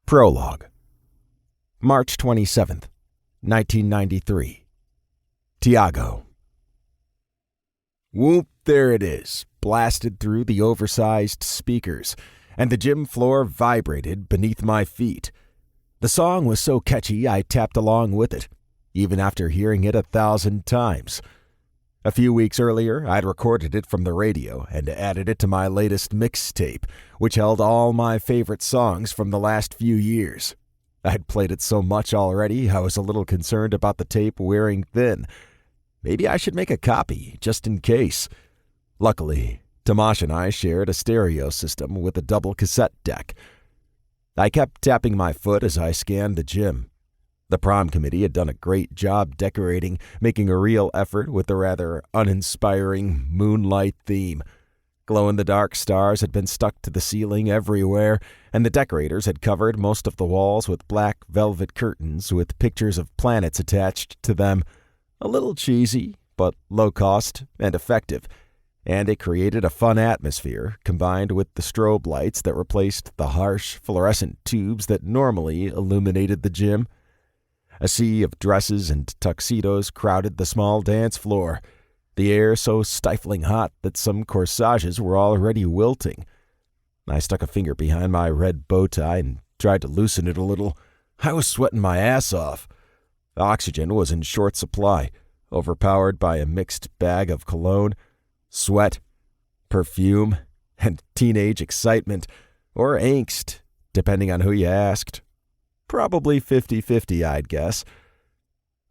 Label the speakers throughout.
Speaker 1: Prologue. March 27th, 1993. Tiago. Whoop, there it is, blasted through the oversized speakers, and the gym floor vibrated beneath my feet. The song was so catchy I tapped along with it, even after hearing it 1,000 times. A few weeks earlier, I'd recorded it from the radio and added it to my latest mixtape, which held all my favorite songs from the last few years. I'd played it so much already, I was a little concerned about the tape wearing thin. Maybe I should make a copy, just in case. Luckily, Tomasz and I shared a stereo system with a double cassette deck. I kept tapping my foot as I scanned the gym. The prom committee had done a great job decorating, making a real effort with the rather uninspiring moonlight theme. Glow-in-the-dark stars had been stuck to the ceiling everywhere, and the decorators had covered most of the walls with black velvet curtains with pictures of planets attached to them. A little cheesy, but low-cost and effective, and it created a fun atmosphere combined with the strobe lights that replaced the harsh fluorescent tubes that normally illuminated the gym. A sea of dresses and tuxedos crowded the small dance floor, the air so stifling hot that some corsages were already wilting. I stuck a finger behind my red bow tie and tried to loosen it a little. I was sweating my ass off. Oxygen was in short supply, overpowered by a mixed bag of cologne, sweat, perfume, and teenage excitement, or angst, depending on who you asked. Probably 50-50, I'd guess.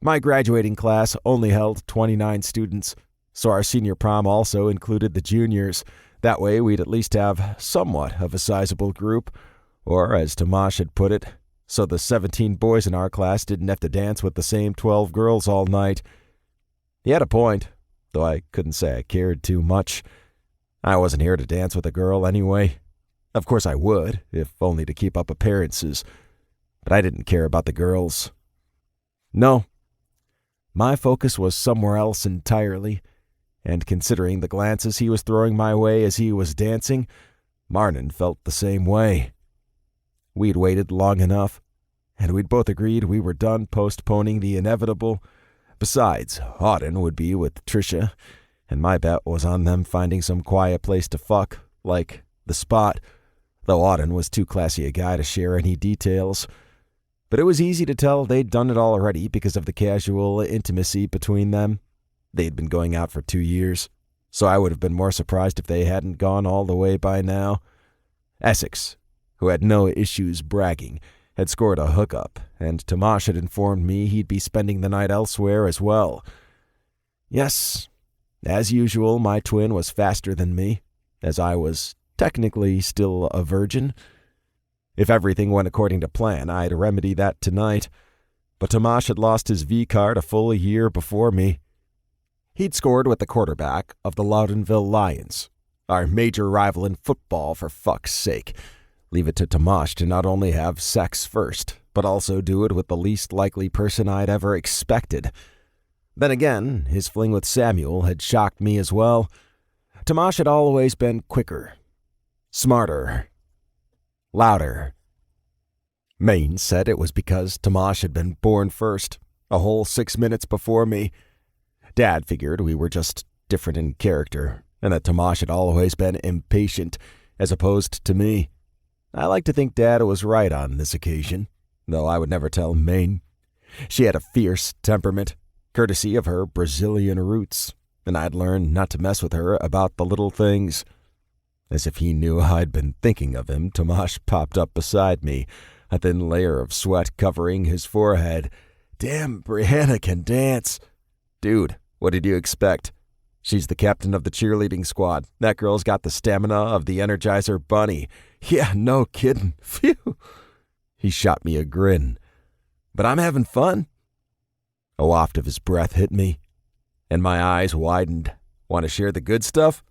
Speaker 1: My graduating class only held 29 students, so our senior prom also included the juniors. That way we'd at least have somewhat of a sizable group, or as Tomasz had put it, so the 17 boys in our class didn't have to dance with the same 12 girls all night. He had a point, though I couldn't say I cared too much. I wasn't here to dance with a girl anyway. Of course I would, if only to keep up appearances. But I didn't care about the girls. No. My focus was somewhere else entirely, and considering the glances he was throwing my way as he was dancing, Marnin felt the same way. We'd waited long enough, and we'd both agreed we were done postponing the inevitable. Besides, Auden would be with Tricia, and my bet was on them finding some quiet place to fuck, like the spot, though Auden was too classy a guy to share any details. But it was easy to tell they'd done it already because of the casual intimacy between them. They'd been going out for 2 years, so I would have been more surprised if they hadn't gone all the way by now. Essex, who had no issues bragging, had scored a hookup, and Tomasz had informed me he'd be spending the night elsewhere as well. Yes, as usual, my twin was faster than me, as I was technically still a virgin. If everything went according to plan, I'd remedy that tonight. But Tomasz had lost his V-card a full year before me. He'd scored with the quarterback of the Loudonville Lions, our major rival in football, for fuck's sake. Leave it to Tomasz to not only have sex first, but also do it with the least likely person I'd ever expected. Then again, his fling with Samuel had shocked me as well. Tomasz had always been quicker, smarter, louder. Maine said it was because Tomasz had been born first, a whole 6 minutes before me. Dad figured we were just different in character, and that Tomasz had always been impatient, as opposed to me. I like to think Dad was right on this occasion, though I would never tell Maine. She had a fierce temperament, courtesy of her Brazilian roots, and I'd learned not to mess with her about the little things. As if he knew I'd been thinking of him, Tomasz popped up beside me, a thin layer of sweat covering his forehead. Damn, Brianna can dance. Dude, what did you expect? She's the captain of the cheerleading squad. That girl's got the stamina of the Energizer Bunny. Yeah, no kidding. Phew. He shot me a grin. But I'm having fun. A waft of his breath hit me, and my eyes widened. Want to share the good stuff?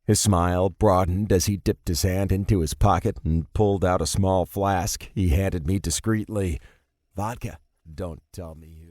Speaker 1: His smile broadened as he dipped his hand into his pocket and pulled out a small flask he handed me discreetly. Vodka. Don't tell me you...